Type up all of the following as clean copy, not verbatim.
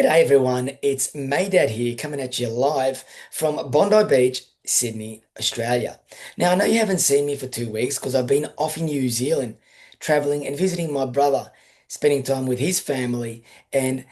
G'day everyone, it's Maydad here coming at you live from Bondi Beach, Sydney, Australia. Now I know you haven't seen me for 2 weeks because I've been off in New Zealand, traveling and visiting my brother, spending time with his family and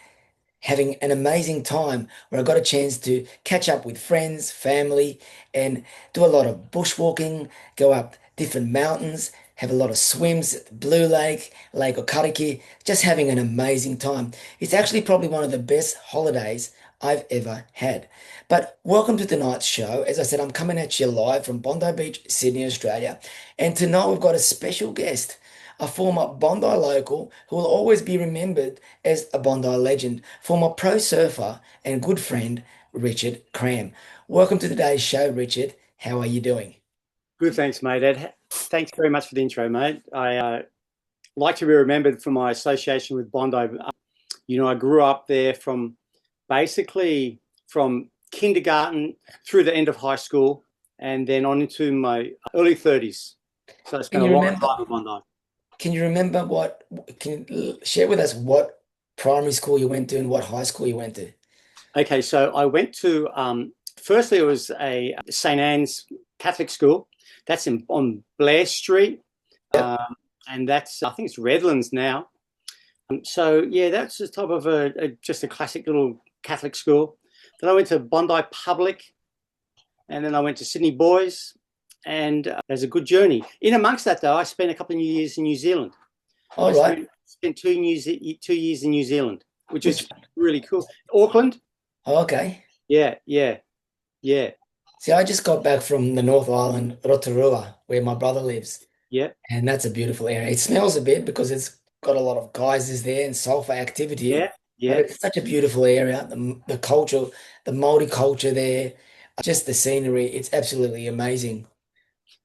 having an amazing time where I got a chance to catch up with friends, family, and do a lot of bushwalking, go up different mountains, have a lot of swims at the Blue Lake, Lake Okariki, just having an amazing time. It's actually probably one of the best holidays I've ever had. But welcome to tonight's show. As I said, I'm coming at you live from Bondi Beach, Sydney, Australia. And tonight we've got a special guest, a former Bondi local who will always be remembered as a Bondi legend, former pro surfer and good friend, Richard Cram. Welcome to today's show, Richard. How are you doing? Good, thanks, mate. Ed, thanks very much for the intro, mate. I like to be remembered for my association with Bondi. I grew up there from basically from kindergarten through the end of high school and then on into my early 30s. So I spent a lot of time with Bondi. Can you remember can you share with us what primary school you went to and what high school you went to? Okay, so I went to, firstly, it was a St. Anne's Catholic school. That's on Blair Street. Yep. And that's, I think it's Redlands now. So yeah, that's the type of just a classic little Catholic school. Then I went to Bondi Public, and then I went to Sydney Boys, and it was a good journey. In amongst that, though, I spent a couple of years in New Zealand. All right. Spent 2 years in New Zealand, which is really cool. Auckland. Oh, okay. Yeah. See, I just got back from the North Island, Rotorua, where my brother lives. Yeah. And that's a beautiful area. It smells a bit because it's got a lot of geysers there and sulfur activity. Yeah. But it's such a beautiful area. The culture, the Māori culture there, just the scenery. It's absolutely amazing.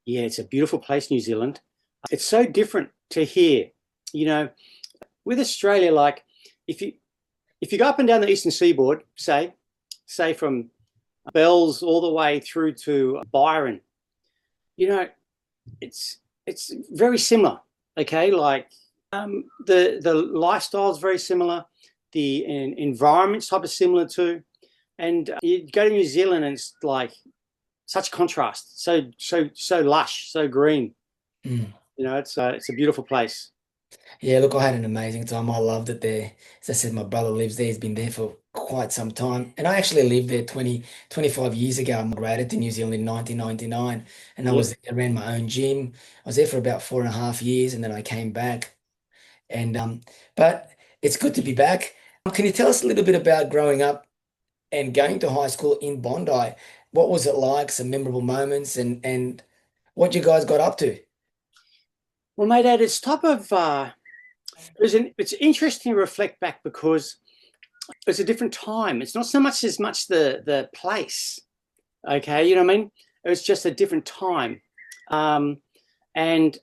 Yeah, it's a beautiful place, New Zealand. It's so different to here. With Australia, like if you go up and down the eastern seaboard, say from Bells all the way through to Byron, it's very similar. Okay, like the lifestyle is very similar, the environment's type of similar too, and you go to New Zealand and it's like such contrast, so lush, so green. Mm. It's a beautiful place. Yeah, look, I had an amazing time. I loved it there. As I said, my brother lives there. He's been there for quite some time. And I actually lived there 25 years ago. I migrated to New Zealand in 1999. And Yeah. I ran my own gym. I was there for about 4.5 years and then I came back. But it's good to be back. Can you tell us a little bit about growing up and going to high school in Bondi? What was it like? Some memorable moments and what you guys got up to? Well, mate, Ed, it's type of it's interesting to reflect back because it's a different time. It's not so much the place. Okay, you know what I mean? It was just a different time, and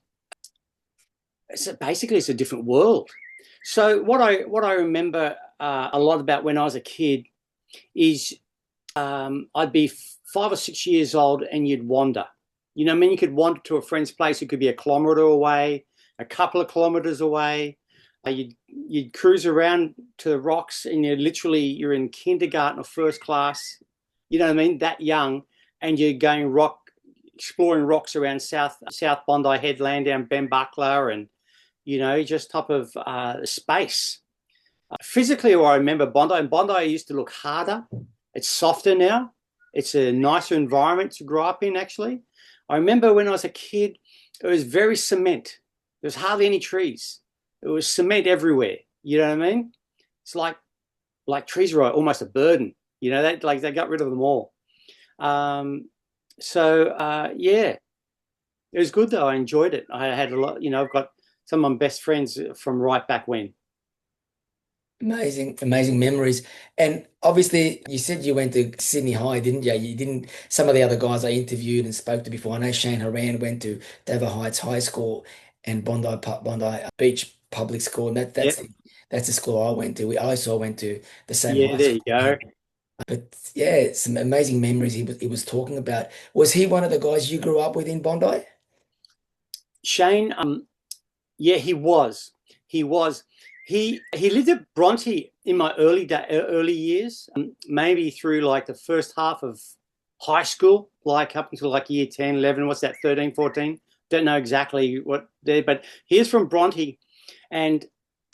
basically it's a different world. So what I remember a lot about when I was a kid is I'd be 5 or 6 years old and you'd wander. You know what I mean? You could wander to a friend's place. It could be a kilometre away, a couple of kilometres away. You'd cruise around to the rocks and you're in kindergarten or first class, you know what I mean, that young, and you're going exploring rocks around South Bondi Headland, down Benbuckler, and, just top of space. Physically, I remember Bondi used to look harder. It's softer now. It's a nicer environment to grow up in, actually. I remember when I was a kid, it was very cement. There was hardly any trees. It was cement everywhere. You know what I mean? It's like trees were almost a burden. They got rid of them all. Yeah, it was good though. I enjoyed it. I had a lot. I've got some of my best friends from right back when. Amazing, amazing memories. And obviously, you said you went to Sydney High, didn't you? You didn't. Some of the other guys I interviewed and spoke to before, I know Shane Horan went to Dover Heights High School and Bondi Beach Public School, and that's the school I went to. I also went to the same Yeah, high there you school. go. But yeah, some amazing memories he was talking about. Was he one of the guys you grew up with in Bondi? Shane, yeah, he was. He lived at Bronte in my early years, maybe through like the first half of high school, like up until like year 10, 11, what's that, 13, 14? Don't know exactly what there, but he is from Bronte. And,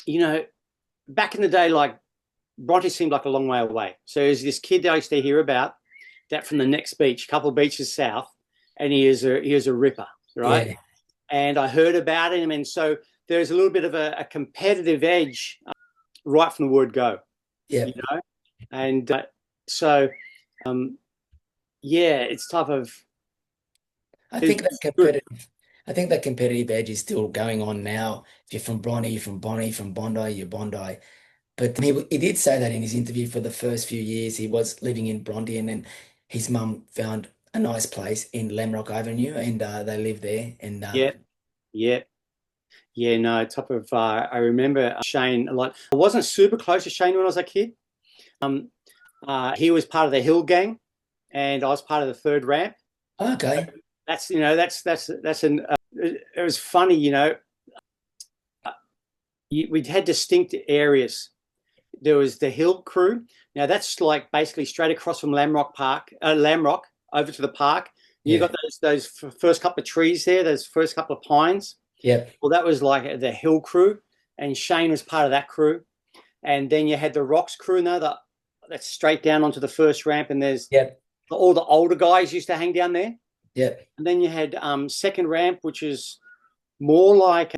you know, back in the day, like Bronte seemed like a long way away. So there's this kid that I used to hear about that from the next beach, a couple of beaches south, and he is a ripper, right? Yeah. And I heard about him. And so there's a little bit of a competitive edge right from the word go, Yeah. you know? And so, yeah, it's type of, I think that it's good. competitive, I think that competitive edge is still going on now. If you're from Bronte, you're from Bonnie, from Bondi, you're Bondi. But he did say that in his interview for the first few years he was living in Bronte, and then his mum found a nice place in Lamrock Avenue, and they lived there. And Yeah, yeah, yeah, no, type of, I remember Shane a lot. I wasn't super close to Shane when I was a kid. He was part of the Hill gang, and I was part of the third ramp. okay, That's, you know, that's an, it was funny, you know, we'd had distinct areas. There was the Hill crew. Now that's like basically straight across from Lamrock over to the park. You yeah, got those first couple of trees there, those first couple of pines. yep, Well, that was like the Hill crew, and Shane was part of that crew. And then you had the Rocks crew. Now that's straight down onto the first ramp, and there's yep, all the older guys used to hang down there. yep, And then you had second ramp, which is more like,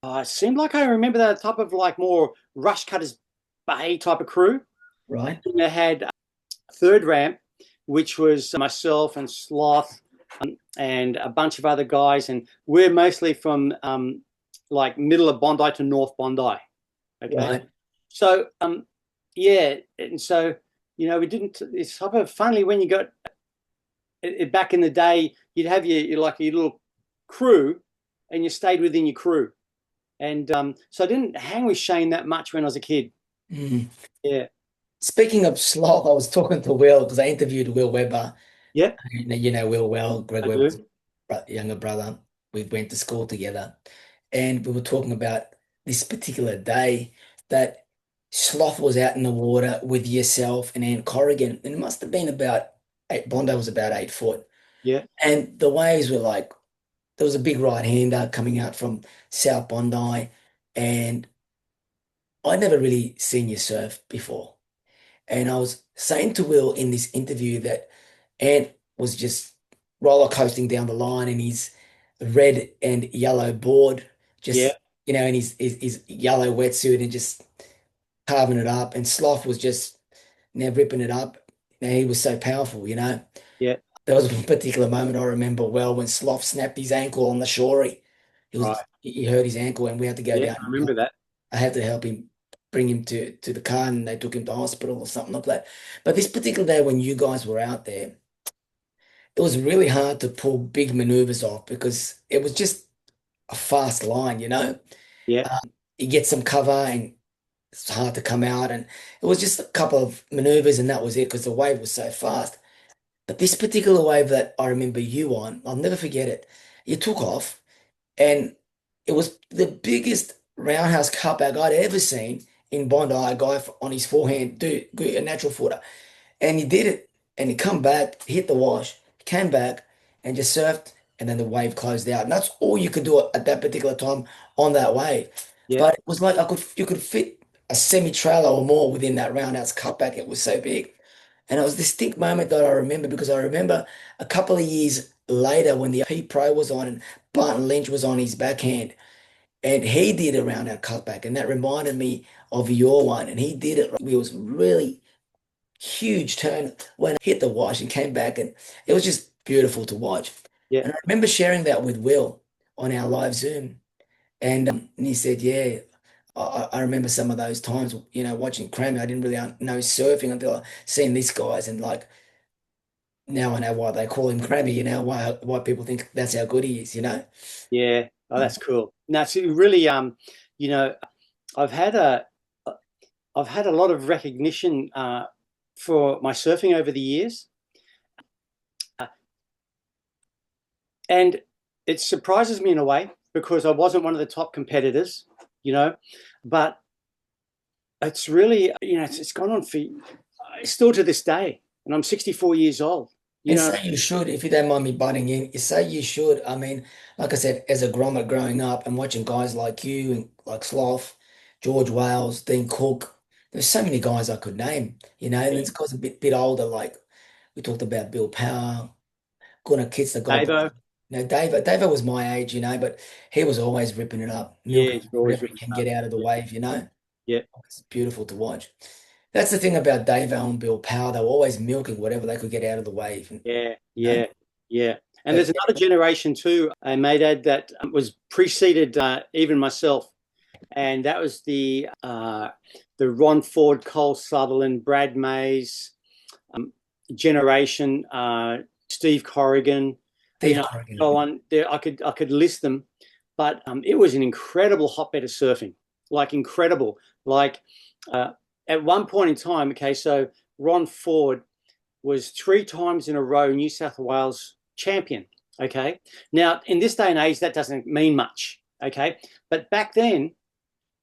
it seemed like I remember that type of like more Rush Cutters Bay type of crew. right, And they had third ramp, which was myself and Sloth and a bunch of other guys. And we're mostly from like middle of Bondi to North Bondi. Okay. right. So, yeah. And so, you know, we didn't, it's type of funny when you got back in the day, you'd have your like your little crew and you stayed within your crew. And so I didn't hang with Shane that much when I was a kid. Mm. Yeah. Speaking of sloth, I was talking to Will because I interviewed Will Webber. Yeah, You know Will well, Greg I Webber's do. younger brother. We went to school together, and we were talking about this particular day that Sloth was out in the water with yourself and Ann Corrigan, and it must have been about Bondi was about 8 foot, Yeah, and the waves were like there was a big right-hander coming out from South Bondi, and I'd never really seen you surf before. And I was saying to Will in this interview that Ant was just roller coasting down the line in his red and yellow board, yeah, just, in his yellow wetsuit and just carving it up. And Sloth was just ripping it up. He was so powerful. yeah. There was a particular moment I remember well when Sloth snapped his ankle on the shorey. Right. He hurt his ankle and we had to go Yeah, down I and remember help. that. I had to help him bring him to the car and they took him to hospital or something like that. But this particular day when you guys were out there, it was really hard to pull big maneuvers off because it was just a fast line. Yeah, You get some cover and it's hard to come out. And it was just a couple of maneuvers and that was it because the wave was so fast. But this particular wave that I remember you on, I'll never forget it. You took off and it was the biggest roundhouse cutback I'd ever seen in Bondi. A guy on his forehand do a natural footer, and he did it, and he come back, hit the wash, came back, and just surfed, and then the wave closed out. And that's all you could do at that particular time on that wave. yeah, But it was like you could fit a semi-trailer or more within that roundhouse cutback. It was so big. And it was a distinct moment that I remember because I remember a couple of years later when the P Pro was on and Barton Lynch was on his backhand and he did a round out cutback and that reminded me of your one and he did it. It was really huge turn when I hit the wash and came back and it was just beautiful to watch. yeah, And I remember sharing that with Will on our live Zoom and he said, yeah, I remember some of those times, watching Kramer. I didn't really know surfing until I seen these guys and like now I know why they call him Krabby, why people think that's how good he is. yeah. Oh, that's cool. No, it's really, you know, I've had a, I've had a lot of recognition for my surfing over the years, and it surprises me in a way because I wasn't one of the top competitors, you know, but it's really, it's gone on for still to this day, and I'm 64 years old. And say you should, if you don't mind me butting in, you say you should. I mean, like I said, as a grommet growing up and watching guys like you and like Sloth, George Wales, Dean Cook, there's so many guys I could name, and it's guys a bit older, like we talked about Bill Power, Gunnar Kitzler, God bless Davo. him. David was my age, but he was always ripping it up, Yeah, milking he's always whatever he ripping can it up. get out of the wave. Yeah, It's beautiful to watch. That's the thing about Dave and Bill Power. They were always milking whatever they could get out of the wave. yeah, You know? yeah, yeah. And But there's another generation too, I may add, that was preceded even myself, and that was the Ron Ford, Cole Sutherland, Brad Mays generation, Steve Corrigan, Steve Corrigan. so on. There, I could list them, but it was an incredible hotbed of surfing, like incredible. Like at one point in time, okay, so Ron Ford was 3 times in a row New South Wales champion. Okay, now in this day and age, that doesn't mean much. Okay, but back then,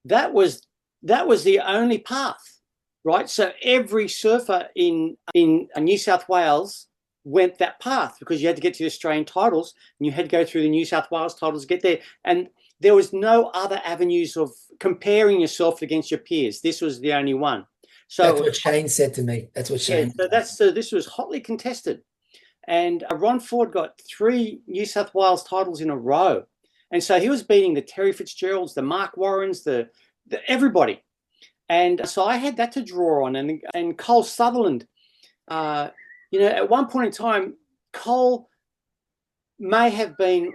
that was the only path, right? So every surfer in New South Wales went that path because you had to get to the Australian titles and you had to go through the New South Wales titles to get there. And there was no other avenues of comparing yourself against your peers. This was the only one. So that's what Shane said to me. That's what Shane. So this was hotly contested, and Ron Ford got 3 New South Wales titles in a row, and so he was beating the Terry Fitzgeralds, the Mark Warrens, the everybody. And so I had that to draw on, and Cole Sutherland. At one point in time, Cole may have been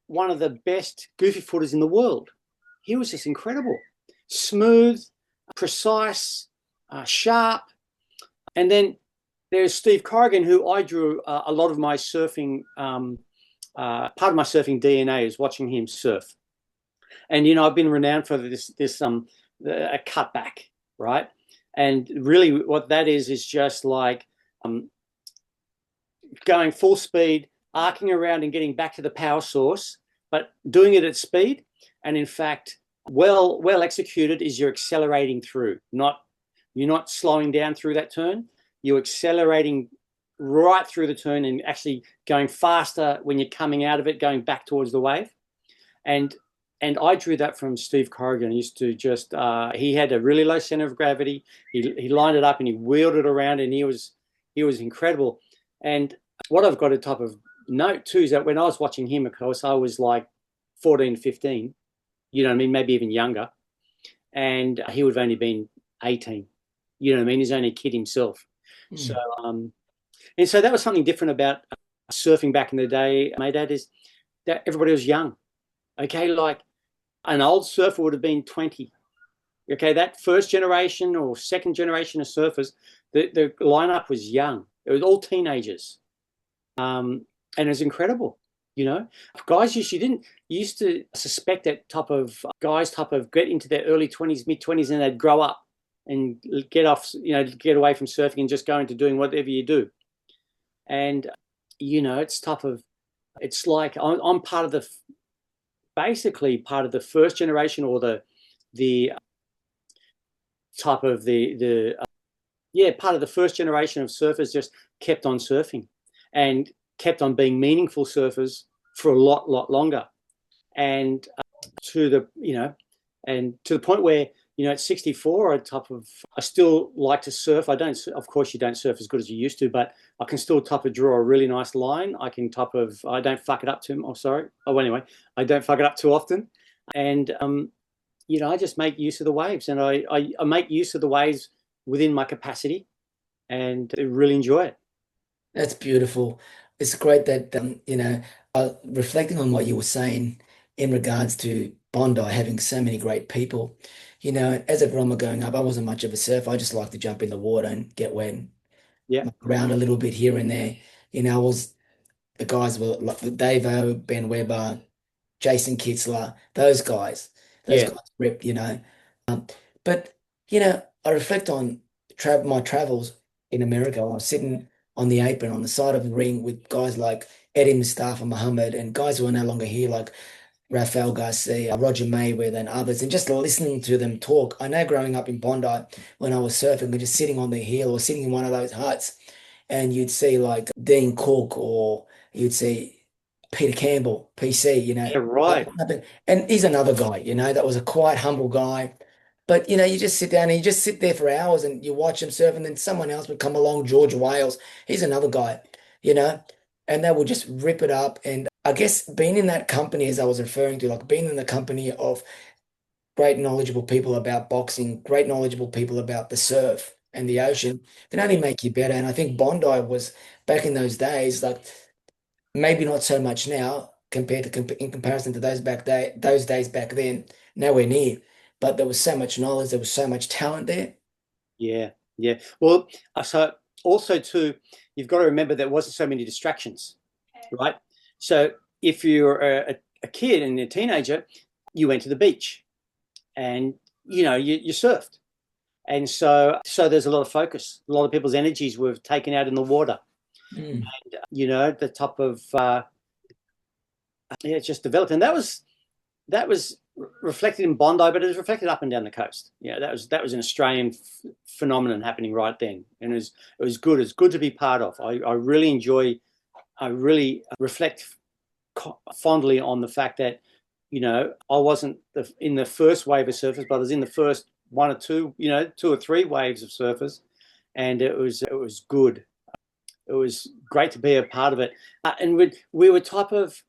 one of the best goofy footers in the world. He was just incredible, smooth, precise, sharp. And then there's Steve Corrigan, who I drew a lot of my surfing, part of my surfing DNA is watching him surf. And, I've been renowned for a cutback, right? And really what that is just like going full speed, arcing around and getting back to the power source, but doing it at speed. And in fact, well executed is you're accelerating through, you're not slowing down through that turn. You're accelerating right through the turn and actually going faster when you're coming out of it, going back towards the wave. And I drew that from Steve Corrigan. He used to just, he had a really low center of gravity. He lined it up and he wheeled it around, and he was incredible. And what I've got a type of note too is that when I was watching him, of course, I was like 14, 15, maybe even younger. And he would have only been 18, he's only a kid himself. Mm. So, and so that was something different about surfing back in the day, my dad, is that everybody was young. Okay, like an old surfer would have been 20. Okay, that first generation or second generation of surfers, the lineup was young. It was all teenagers. And it was incredible, Guys used to suspect that guys get into their early 20s, mid-20s, and they'd grow up and get away from surfing and just go into doing whatever you do. And, it's like I'm part of basically part of the first generation, or part of the first generation of surfers just kept on surfing and kept on being meaningful surfers for a lot longer. And to the point where, at 64, I still like to surf. Of course you don't surf as good as you used to, but I can still draw a really nice line. I don't fuck it up too much. I don't fuck it up too often. And, I just make use of the waves, and I make use of the waves within my capacity, and I really enjoy it. That's beautiful. It's great that, reflecting on what you were saying in regards to Bondi having so many great people, as a drummer growing up, I wasn't much of a surfer. I just liked to jump in the water and get wet and muck around a little bit here and there. The guys were like Davo, Ben Webber, Jason Kitzler, those guys. Those guys ripped. But, I reflect on my travels in America. I was sitting on the apron on the side of the ring with guys like Eddie Mustafa Muhammad and guys who are no longer here, like Rafael Garcia, Roger Mayweather, and others, and just listening to them talk. I know growing up in Bondi, when I was surfing, and just sitting on the hill or sitting in one of those huts, and you'd see like Dean Cook or you'd see Peter Campbell, PC, Yeah, right. and he's another guy, that was a quiet, humble guy. But you just sit down and you just sit there for hours and you watch him surf, and then someone else would come along, George Wales, he's another guy, you know, and they would just rip it up. And I guess being in that company, as I was referring to, like being in the company of great knowledgeable people about boxing, great knowledgeable people about the surf and the ocean, can only make you better. And I think Bondi was back in those days, like maybe not so much now compared to in comparison to those days back then, nowhere near. But there was so much knowledge, there was so much talent there. Yeah, yeah. Well, so also too, you've got to remember there wasn't so many distractions, right? So if you're a kid and a teenager, you went to the beach and you surfed. And so there's a lot of focus. A lot of people's energies were taken out in the water. Mm. The top of it just developed. And that was reflected in Bondi, but it was reflected up and down the coast. Yeah, that was an Australian phenomenon happening right then, and it was good. It's good to be part of. I really reflect fondly on the fact that I wasn't in the first wave of surfers, but I was in the first one or two, two or three waves of surfers, and it was good. It was great to be a part of it, and we were type of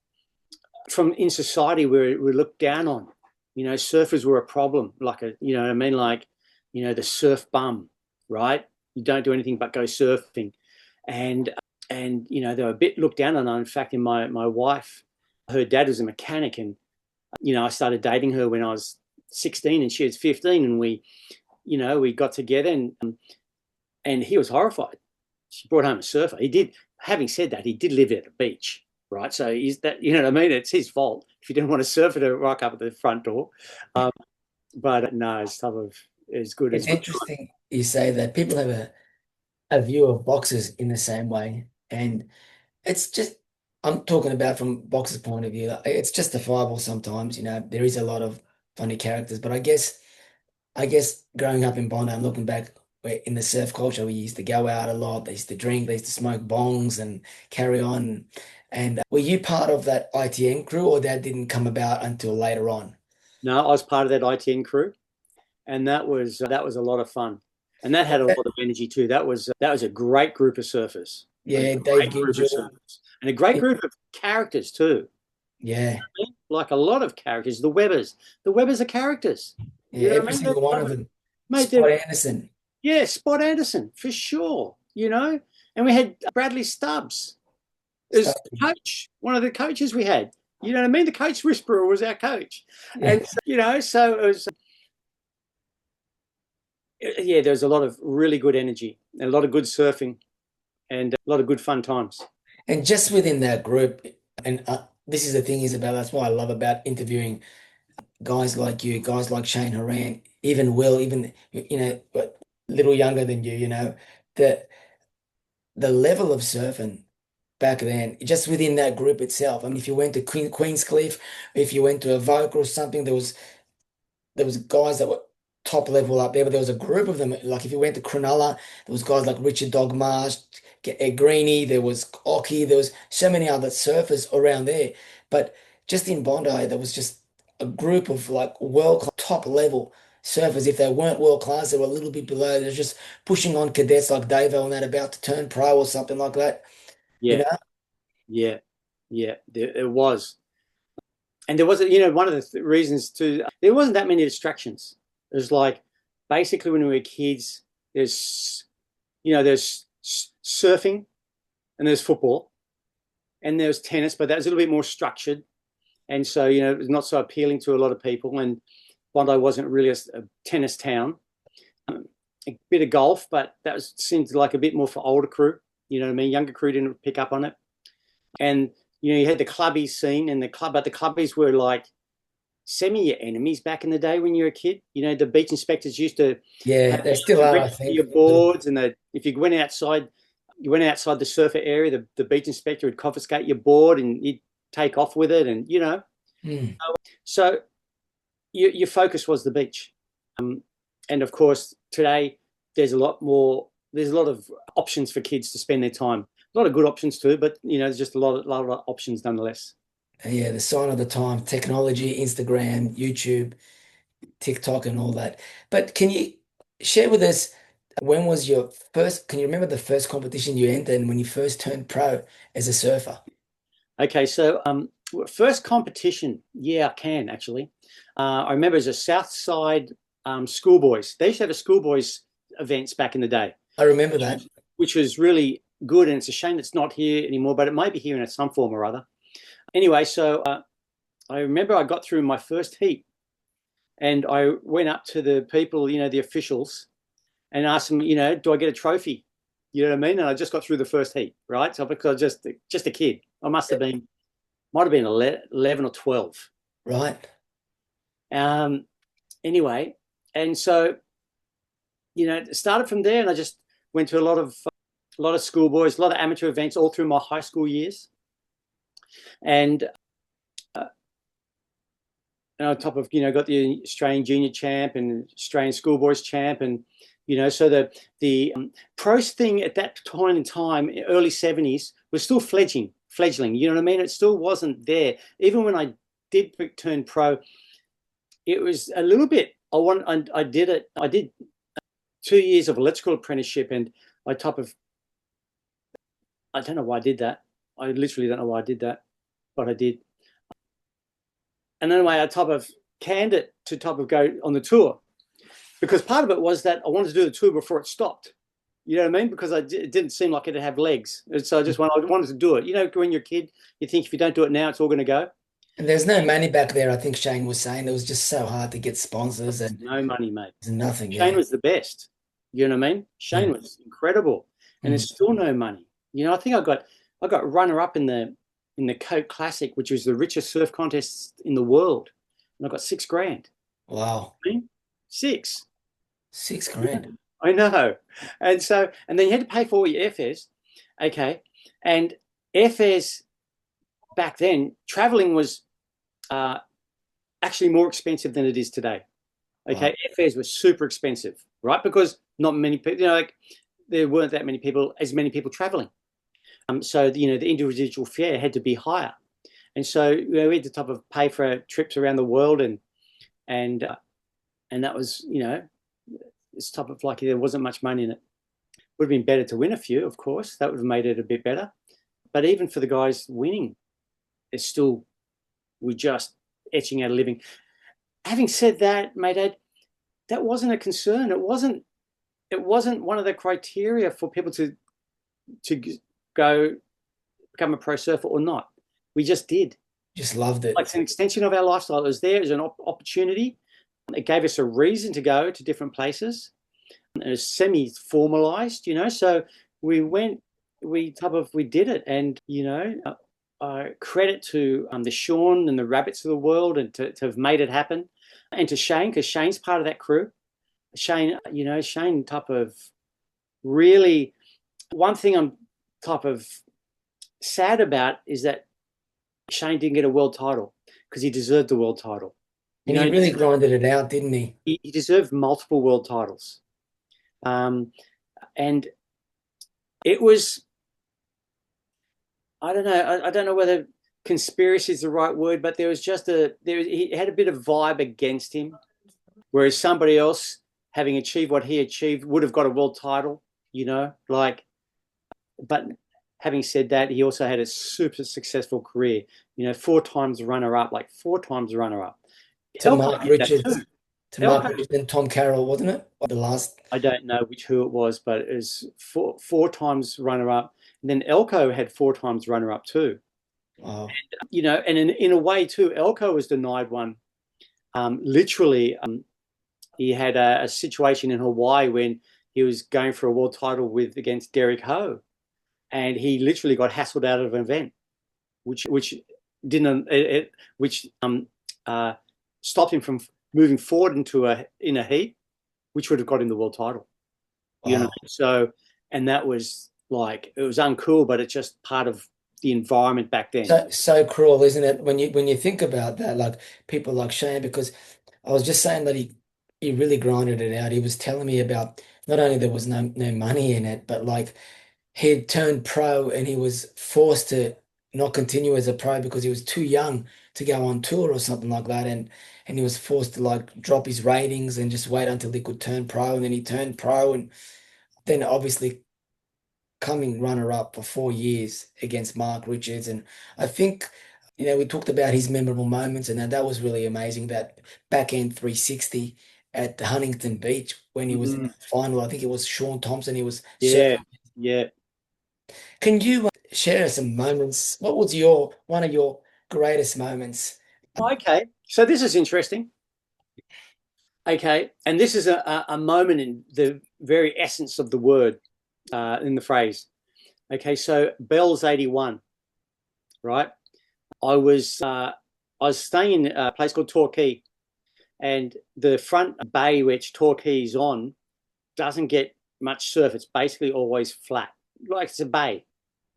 in society where we looked down on. Surfers were a problem, like the surf bum, right? You don't do anything but go surfing, and they were a bit looked down on. In fact, in my wife, her dad was a mechanic, and I started dating her when I was 16 and she was 15, and we got together, and he was horrified. She brought home a surfer. Having said that, he did live at the beach, right? So is that, what I mean? It's his fault if he didn't want to surf it, rock up at the front door. But no, it's type of as good It's as good. interesting you say that people have a view of boxers in the same way. And it's just, I'm talking about from boxers' point of view, like, it's justifiable sometimes, there is a lot of funny characters, but I guess growing up in Bondi, I'm looking back where in the surf culture, we used to go out a lot. They used to drink, they used to smoke bongs and carry on. And were you part of that ITN crew, or that didn't come about until later on? No, I was part of that ITN crew, and that was a lot of fun, and that had a lot of energy too. That was a great group of surfers, Yeah, Dave Gilgil. and a great group of characters too. Yeah, Like a lot of characters. The Webbers are characters. yeah, every single one of them. Mate, Spot Anderson. yeah, Spot Anderson for sure. And we had Bradley Stubbs as coach, one of the coaches we had. You know what I mean? The coach whisperer was our coach, Yeah. and so it was. Yeah, there was a lot of really good energy and a lot of good surfing and a lot of good fun times. And just within that group, and this is the thing, Isabel, that's what I love about interviewing guys like you, guys like Shane Horan, even Will, even, but little younger than you, the the level of surfing back then, just within that group itself. I mean, if you went to Queenscliff, if you went to Avoca or something, there was guys that were top level up there, but there was a group of them. Like if you went to Cronulla, there was guys like Richard Dogmarsh, Greeny, there was Oki, there was so many other surfers around there. But just in Bondi, there was just a group of like world top level surfers. If they weren't world class, they were a little bit below. They're just pushing on cadets like Davo and that about to turn pro or something like that. You Yeah, know? yeah, yeah. It was, and there was, one of the reasons too. There wasn't that many distractions. It was like basically when we were kids, there's surfing, and there's football, and there's tennis, but that was a little bit more structured, and so it was not so appealing to a lot of people. And Bondi wasn't really a tennis town. A bit of golf, but seemed like a bit more for older crew. You know what I mean? Younger crew didn't pick up on it. And you had the clubbies scene, and the clubbies were like semi your enemies back in the day when you were a kid. The beach inspectors used to Yeah, they still are, I think. Your boards, and if you went outside the surfer area, the beach inspector would confiscate your board and you'd take off with it, and Mm. So your focus was the beach. And of course, today there's a lot of options for kids to spend their time. A lot of good options too, but there's just a lot of options nonetheless. Yeah, the sign of the time, technology, Instagram, YouTube, TikTok, and all that. But can you share with us when was your first, can you remember the first competition you entered and when you first turned pro as a surfer? Okay, so first competition, yeah, I can actually. I remember as a South Side schoolboys. They used to have a schoolboys events back in the day, I remember that. which was really good, and it's a shame it's not here anymore, but it might be here in some form or other. Anyway, so I remember I got through my first heat, and I went up to the people, the officials, and asked them, do I get a trophy? You know what I mean? And I just got through the first heat, right? So because just a kid, I might have been 11 or 12. Right. Anyway, and so it started from there, and I just went to a lot of schoolboys, a lot of amateur events all through my high school years, and on top of got the Australian junior champ and Australian schoolboys champ, and so the pro thing at that point in time, early 70s, was still fledgling. You know what I mean? It still wasn't there. Even when I did turn pro, it was a little bit. I did 2 years of electrical apprenticeship, and I don't know why I did that. I literally don't know why I did that, but I did. And anyway, I canned it to go on the tour, because part of it was that I wanted to do the tour before it stopped. You know what I mean? Because it didn't seem like it'd have legs. And so I wanted to do it. When you're a kid, you think if you don't do it now, it's all going to go. And there's no money back there. I think Shane was saying it was just so hard to get sponsors and no money, mate. there's nothing. Shane was the best. You know what I mean? Shane was incredible, and there's still no money. I think I got runner up in the Coke Classic, which was the richest surf contest in the world, and I got $6,000. Wow. Six. $6,000. I know. And then you had to pay for all your airfares. Okay. And airfares back then, traveling was actually more expensive than it is today. Okay. Wow. Airfares were super expensive, right? Because not many people, there weren't that many people, traveling. So, the individual fare had to be higher. And so, we had to pay for trips around the world, and that was, it's there wasn't much money in it. Would have been better to win a few, of course. That would have made it a bit better. But even for the guys winning, we're just etching out a living. Having said that, mate, Ed, that wasn't a concern. It wasn't one of the criteria for people to go become a pro surfer or not. We just did. Just loved it. It's an extension of our lifestyle. It was there as an opportunity. It gave us a reason to go to different places. It was semi-formalized, so we went, we did it. And, credit to the Sean and the Rabbits of the world, and to have made it happen. And to Shane, because Shane's part of that crew. Shane, Shane really, one thing I'm sad about is that Shane didn't get a world title, because he deserved the world title. And he really grinded it out, didn't he? He deserved multiple world titles. And it was, I don't know whether conspiracy is the right word, but he had a bit of vibe against him, whereas somebody else, having achieved what he achieved, would have got a world title, but having said that, he also had a super successful career, 4 times runner-up. To Mark Richards and Tom Carroll, wasn't it? The last. I don't know who it was, but it was four times runner-up. And then Elko had 4 times runner-up too. Wow. And in a way too, Elko was denied one. Literally, he had a situation in Hawaii when he was going for a world title against Derek Ho, and he literally got hassled out of an event, which stopped him from moving forward in a heat, which would have got him the world title. Wow. So, and that was it was uncool, but it's just part of the environment back then. So cruel, isn't it? When you think about that, like people like Shane, because I was just saying that he really grinded it out. He was telling me about not only there was no money in it, but like he turned pro and he was forced to not continue as a pro because he was too young to go on tour or something like that, and he was forced to like drop his ratings and just wait until he could turn pro, and then he turned pro, and then obviously coming runner-up for 4 years against Mark Richards. And I think, we talked about his memorable moments, and that was really amazing. That backhand 360 at the Huntington Beach when he was in the final. I think it was Sean Thompson. He was Yeah, serving. yeah. Can you share some moments? What was one of your greatest moments? Okay, so this is interesting. Okay, and this is a moment in the very essence of the word, in the phrase. Okay, so Bell's 81, right? I was staying in a place called Torquay, and the front bay which Torquay is on doesn't get much surf. It's basically always flat, like it's a bay.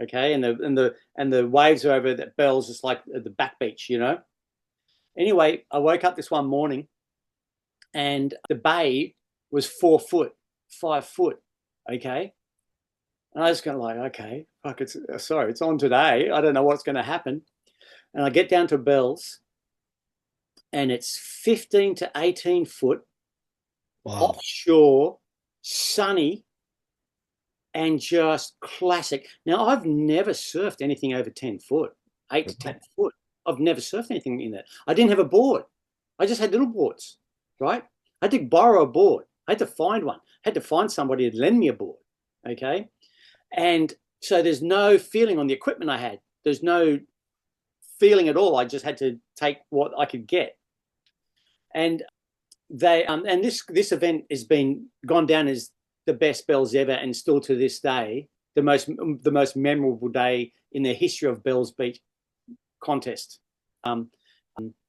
Okay, and the waves are over that Bell's just like at the back beach, Anyway, I woke up this one morning, and the bay was 4 foot, 5 foot. Okay. And I was kind of like, okay, fuck, it's on today. I don't know what's going to happen. And I get down to Bell's, and it's 15 to 18 foot, Wow. offshore, sunny, and just classic. Now, I've never surfed anything over 10 foot, 8 to 10 foot. I've never surfed anything in that. I didn't have a board. I just had little boards, right? I had to borrow a board. I had to find one. I had to find somebody to lend me a board, okay? And so there's no feeling on the equipment I had. There's no feeling at all. I just had to take what I could get. And and this event has been gone down as the best Bells ever, and still to this day, the most memorable day in the history of Bells Beach contest,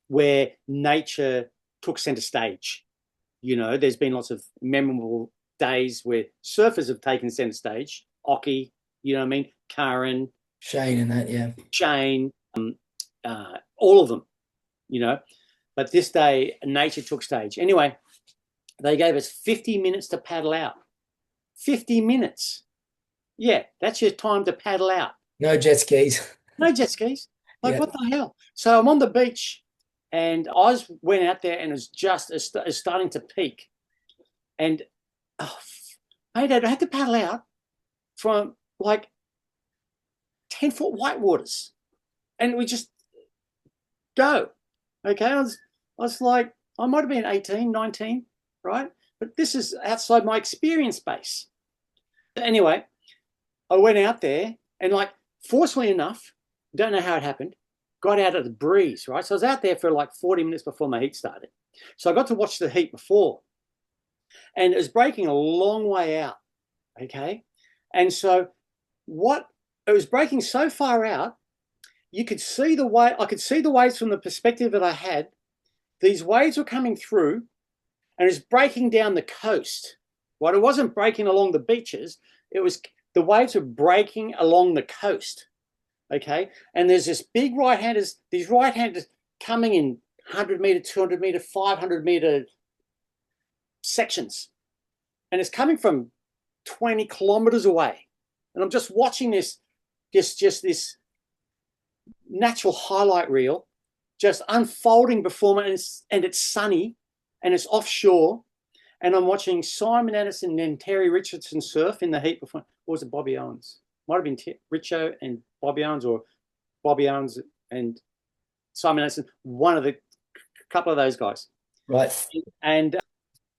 where nature took center stage. There's been lots of memorable days where surfers have taken center stage. Occy, Karen, Shane and that, yeah. Shane, all of them, But this day, nature took stage. Anyway, they gave us 50 minutes to paddle out. 50 minutes. Yeah, that's your time to paddle out. No jet skis. No jet skis. Like, yeah. What the hell? So I'm on the beach, and I went out there, and it's just starting to peak. And I had to paddle out from like 10-foot whitewaters, and we just go. Okay, I was like, I might have been 18, 19, right? But this is outside my experience base. Anyway, I went out there, and like, fortunately enough, don't know how it happened, got out of the breeze, right? So I was out there for like 40 minutes before my heat started. So I got to watch the heat before, and it was breaking a long way out, okay? And so it was breaking so far out, you could see the wave. I could see the waves from the perspective that I had. These waves were coming through, and it's breaking down the coast. Right? It wasn't breaking along the beaches. The waves were breaking along the coast. Okay, and there's these right-handers coming in 100-meter, 200-meter, 500-meter sections, and it's coming from 20 kilometers away. And I'm just watching this natural highlight reel just unfolding before me, and it's sunny, and it's offshore, and I'm watching Simon Anderson and Terry Richardson surf in the heat before. Or was it Bobby Owens? Might have been Richo and Bobby Owens, or Bobby Owens and Simon Anderson, one of the couple of those guys. Right. And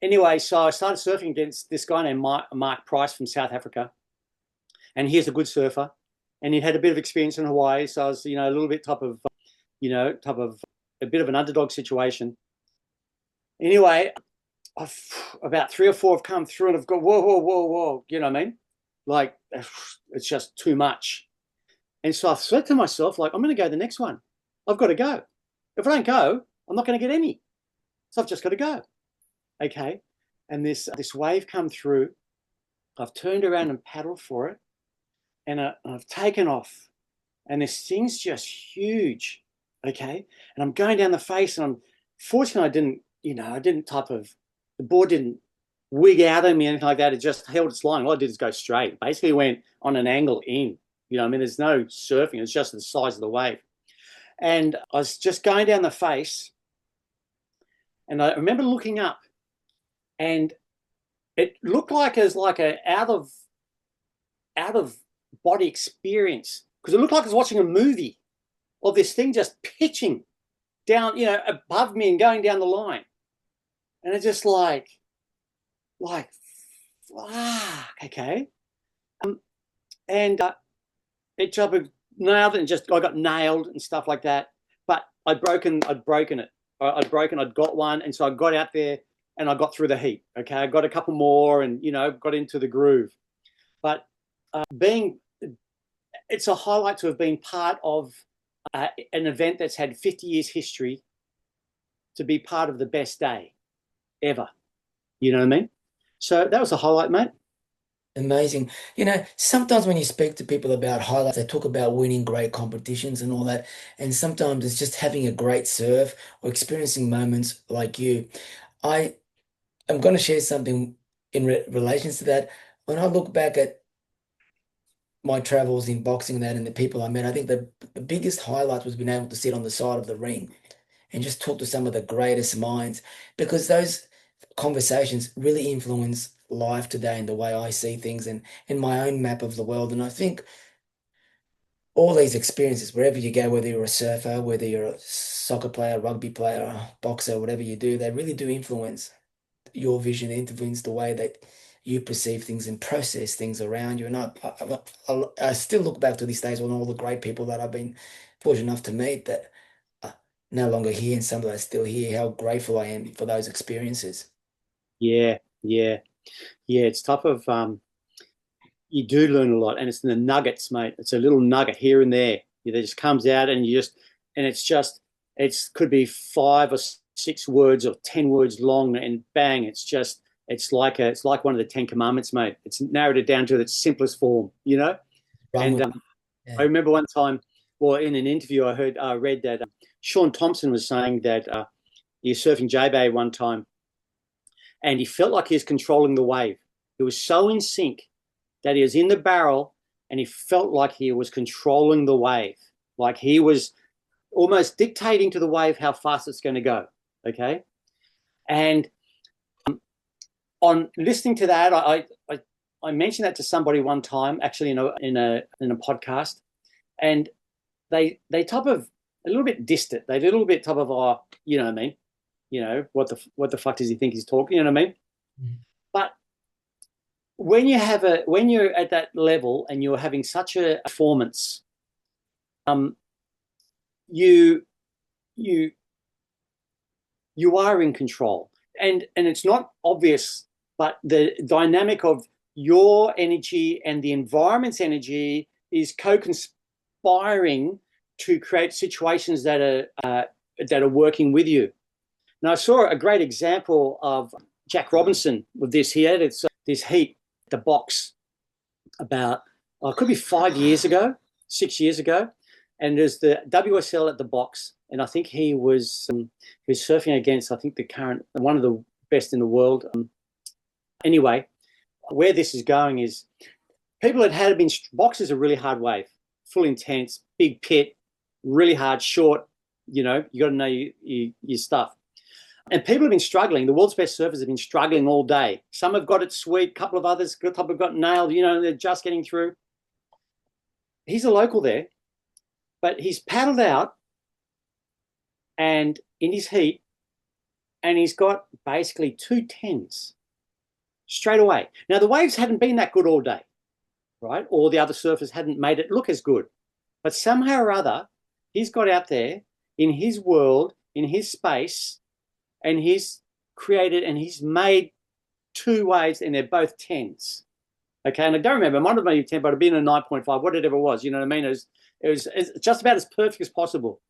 anyway, so I started surfing against this guy named Mark Price from South Africa, and he's a good surfer, and he had a bit of experience in Hawaii, so I was, a little bit top of a bit of an underdog situation. Anyway, about 3 or 4 have come through, and I've got whoa, you know what I mean? Like, it's just too much. And so I said to myself, like, I'm going to go the next one. I've got to go. If I don't go, I'm not going to get any. So I've just got to go. Okay. And this wave come through. I've turned around and paddled for it, and I've taken off. and this thing's just huge, okay? And I'm going down the face, and fortunately, the board didn't wig out at me or anything like that. It just held its line. All I did is go straight. Basically went on an angle in. There's no surfing. It's just the size of the wave. And I was just going down the face, and I remember looking up, and it looked like it was like a out of body experience, because it looked like I was watching a movie of this thing just pitching down, above me and going down the line. And it's just like, fuck, okay. And it nailed it, and I got nailed and stuff like that. But I'd broken it. I'd got one, and so I got out there and I got through the heat. Okay, I got a couple more, and got into the groove. But it's a highlight to have been part of an event that's had 50 years history, to be part of the best day ever. You know what I mean? So that was a highlight, mate. Amazing. Sometimes when you speak to people about highlights, they talk about winning great competitions and all that. And sometimes it's just having a great serve or experiencing moments like you. I am going to share something in relations to that. When I look back at my travels in boxing and that, and the people I met, I think the biggest highlight was being able to sit on the side of the ring and just talk to some of the greatest minds, because those conversations really influence life today and the way I see things, and in my own map of the world. And I think all these experiences, wherever you go, whether you're a surfer, whether you're a soccer player, rugby player, boxer, whatever you do, they really do influence your vision, influence the way that you perceive things and process things around you. And I still look back to these days on all the great people that I've been fortunate enough to meet that are no longer here, and some that are still here, how grateful I am for those experiences. Yeah. It's tough of you do learn a lot, and it's in the nuggets, mate. It's a little nugget here and there that just comes out, and it could be 5 or 6 words or 10 words long, and bang, it's like one of the 10 commandments, mate. It's narrowed it down to its simplest form, And Yeah. I remember one time, in an interview I read that Sean Thompson was saying that he was surfing J-Bay one time, and he felt like he was controlling the wave. He was so in sync that he was in the barrel, and he felt like he was controlling the wave, like he was almost dictating to the wave how fast it's going to go. Okay, and on listening to that, I mentioned that to somebody one time, actually in a podcast, and they top of a little bit distant. They did a little bit top of, you know what I mean? What the fuck does he think he's talking? You know what I mean? Mm. But when you're at that level and you're having such a performance, you are in control, and it's not obvious, but the dynamic of your energy and the environment's energy is co-conspiring to create situations that are working with you. Now, I saw a great example of Jack Robinson with this. He had this heat at the box about, it could be 5 years ago, 6 years ago, and there's the WSL at the box, and I think he was surfing against, I think, one of the best in the world. Anyway, where this is going is people box is a really hard wave, full intense, big pit, really hard, short. You got to know your stuff. And people have been struggling. The world's best surfers have been struggling all day. Some have got it sweet. A couple of others have got nailed. They're just getting through. He's a local there, but he's paddled out and in his heat, and he's got basically 2 10s straight away. Now, the waves hadn't been that good all day, right? Or the other surfers hadn't made it look as good. But somehow or other, he's got out there in his world, in his space, and he's created and he's made 2 waves, and they're both 10s. Okay, and I don't remember, it might have been a 10, but it'd been a 9.5, whatever it was, you know what I mean? It was just about as perfect as possible.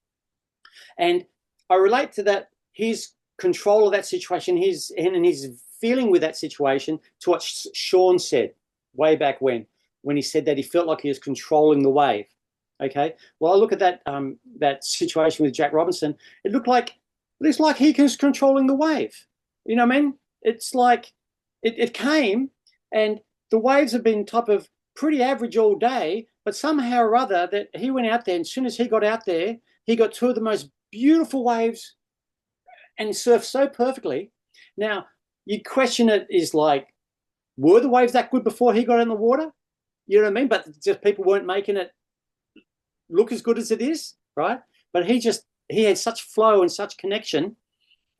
And I relate to that, his control of that situation, his feeling with that situation, to what Sean said way back when he said that he felt like he was controlling the wave. Okay. Well, I look at that situation with Jack Robinson. It looks like he was controlling the wave. You know what I mean? It's like it came, and the waves have been type of pretty average all day, but somehow or other that he went out there, and as soon as he got out there, he got two of the most beautiful waves and surfed so perfectly. Now, you question it is like, were the waves that good before he got in the water? You know what I mean? But just people weren't making it look as good as it is, right? But he had such flow and such connection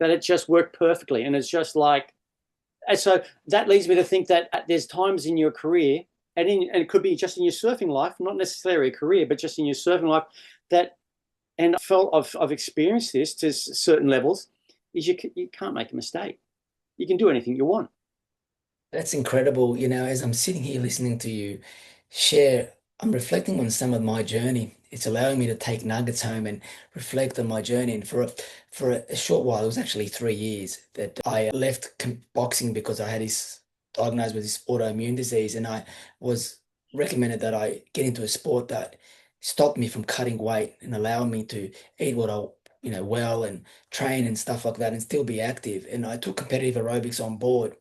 that it just worked perfectly. And it's just like, and so that leads me to think that there's times in your career, and it could be just in your surfing life, not necessarily a career, but just in your surfing life, that, and I've experienced this to certain levels, is you can't make a mistake. You can do anything you want. That's incredible. As I'm sitting here listening to you share, I'm reflecting on some of my journey. It's allowing me to take nuggets home and reflect on my journey. And for a short while, it was actually 3 years that I left boxing because I had this diagnosed with this autoimmune disease, and I was recommended that I get into a sport that stopped me from cutting weight and allowing me to eat what I well and train and stuff like that and still be active. And I took competitive aerobics on board.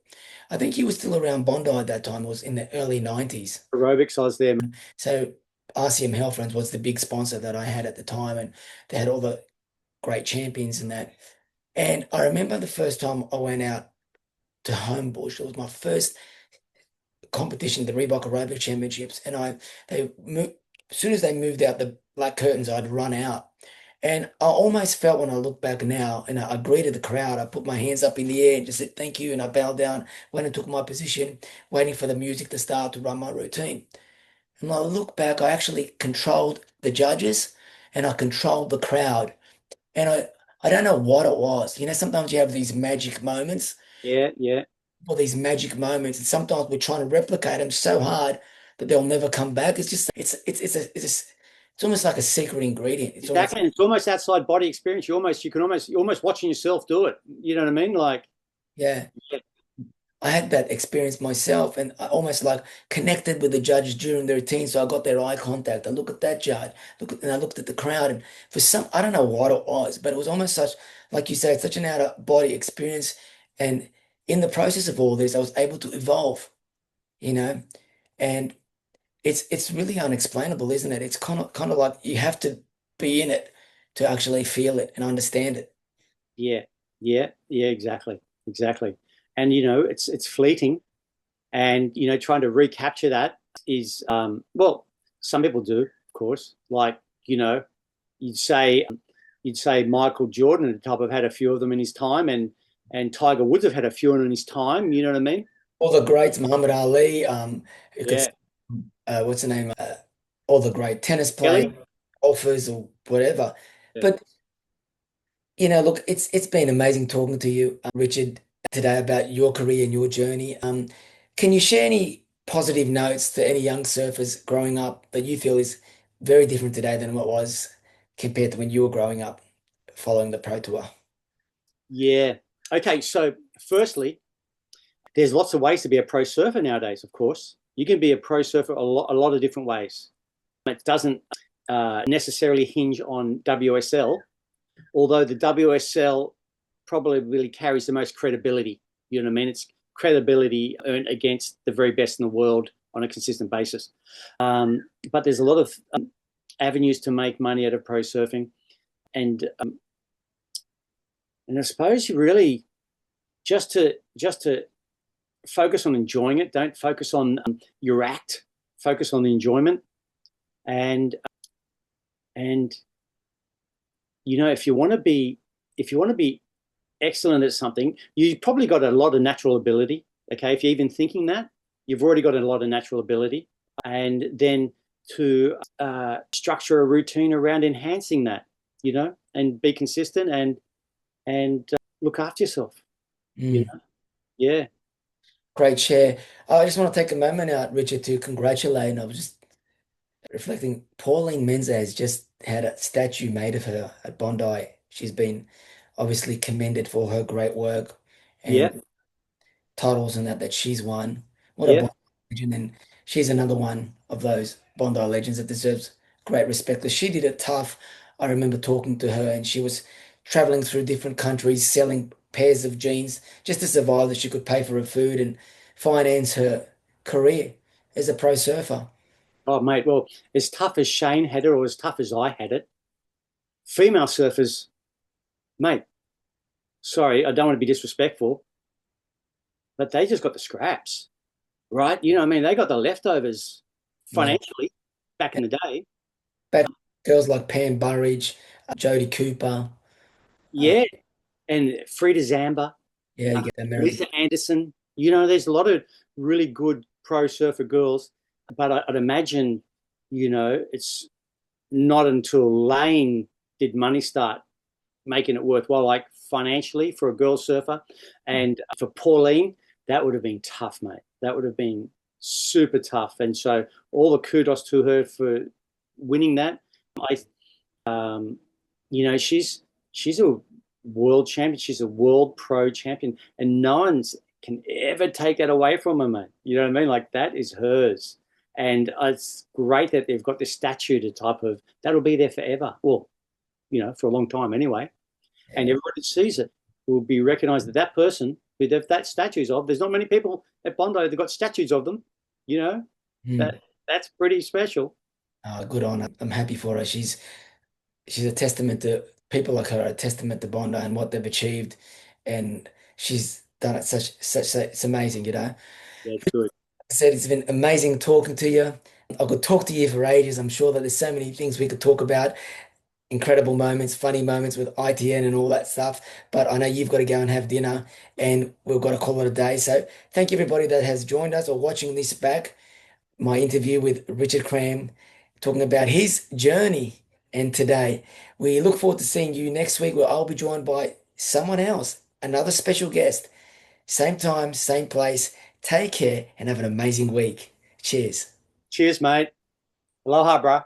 I think he was still around Bondi at that time. It was in the early 90s. Aerobics, I was there. So RCM Health Runs was the big sponsor that I had at the time, and they had all the great champions and that. And I remember the first time I went out to Homebush. It was my first competition, the Reebok Aerobic Championships, and they moved, as soon as they moved out the black curtains, I'd run out. And I almost felt when I look back now, and I greeted the crowd, I put my hands up in the air and just said thank you, and I bowed down, went and took my position, waiting for the music to start to run my routine. And when I look back, I actually controlled the judges and I controlled the crowd. And I don't know what it was. Sometimes you have these magic moments Yeah, yeah. or these magic moments, and sometimes we're trying to replicate them so hard that they'll never come back. It's just it's almost like a secret ingredient. It's almost Exactly. And it's almost outside body experience. You're almost watching yourself do it. You know what I mean? Like, yeah. yeah, I had that experience myself, and I almost like connected with the judges during the routine. So I got their eye contact. I look at that judge, and I looked at the crowd, and for some, I don't know what it was, but it was almost such, like you said, such an out of body experience. And in the process of all this, I was able to evolve, you know, and it's really unexplainable, isn't it? It's kind of like you have to be in it to actually feel it and understand it. yeah, yeah, exactly. Exactly. And it's fleeting. And trying to recapture that is well, some people do, of course. Like, you'd say Michael Jordan had type of had a few of them in his time, and Tiger Woods have had a few in his time. You know what I mean? All the greats, Muhammad Ali, you could Yeah. what's the name? All the great tennis players, Kelly? golfers, or whatever. Yeah. But look, it's been amazing talking to you, Richard, today about your career and your journey. Can you share any positive notes to any young surfers growing up that you feel is very different today than what was compared to when you were growing up following the Pro Tour? Yeah. Okay. So, firstly, there's lots of ways to be a pro surfer nowadays, of course. You can be a pro surfer a lot of different ways. It doesn't necessarily hinge on WSL, although the WSL probably really carries the most credibility. You know what I mean? It's credibility earned against the very best in the world on a consistent basis. But there's a lot of avenues to make money out of pro surfing. And I suppose you really just to focus on enjoying it. Don't focus on your act. Focus on the enjoyment. And if you want to be excellent at something, you've probably got a lot of natural ability. Okay, if you're even thinking that, you've already got a lot of natural ability, and then to structure a routine around enhancing that, and be consistent and look after yourself. Mm. Yeah. Great share. I just want to take a moment out, Richard, to congratulate. And I was just reflecting, Pauline Menza has just had a statue made of her at Bondi. She's been obviously commended for her great work Yeah. and titles and that she's won. What a Yeah. Bondi legend. And she's another one of those Bondi legends that deserves great respect because she did it tough. I remember talking to her and she was traveling through different countries, selling pairs of jeans just to survive that she could pay for her food and finance her career as a pro surfer. Oh, mate, well, as tough as Shane had it or as tough as I had it, female surfers, mate, sorry, I don't want to be disrespectful, but they just got the scraps, right? You know what I mean? They got the leftovers Yeah. financially back in the day. But girls like Pam Burridge, Jodie Cooper, uh, Yeah. And Frida Zamba, yeah, you get American. Lisa Anderson, you know, there's a lot of really good pro surfer girls, but I'd imagine, you know, it's not until Lane did money start making it worthwhile, like financially for a girl surfer. And for Pauline, that would have been tough, mate. That would have been super tough. And so all the kudos to her for winning that. I, you know, she's a world champion. She's a world pro champion, and no one can ever take that away from her, mate. You know what I mean? Like that is hers. And it's great that they've got this statue to type of that'll be there forever. Well, you know, for a long time anyway. And Yeah. everybody that sees it will be recognized that that person who that statues of, there's not many people at Bondi that got statues of them, you know, Mm. that's pretty special. Good on her. I'm happy for her. She's a testament to people like her, a testament to Bondi and what they've achieved, and she's done it such it's amazing, you know. Yeah, it's good. I said it's been amazing talking to you. I could talk to you for ages. I'm sure that there's so many things we could talk about, incredible moments, funny moments with ITN and all that stuff. But I know you've got to go and have dinner, and we've got to call it a day. So thank you everybody that has joined us or watching this back. My interview with Richard Cram, talking about his journey. And today, we look forward to seeing you next week, where I'll be joined by someone else, another special guest. Same time, same place. Take care and have an amazing week. Cheers. Cheers, mate. Aloha, brah.